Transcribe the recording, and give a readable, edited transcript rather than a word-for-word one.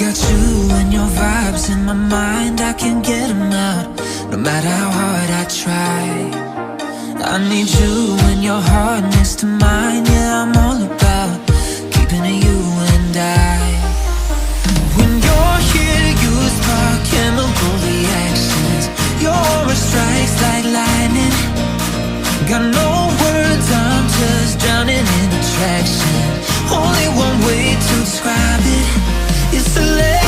Got you and your vibes in my mind, I can't get them out, no matter how hard I try. I need you and your heart next to mine, yeah, I'm all about keeping it you and I. When you're here, you spark chemical reactions. Your aura strikes like lightning. Got no words, I'm just drowning in attraction. Only one way to describe it is to let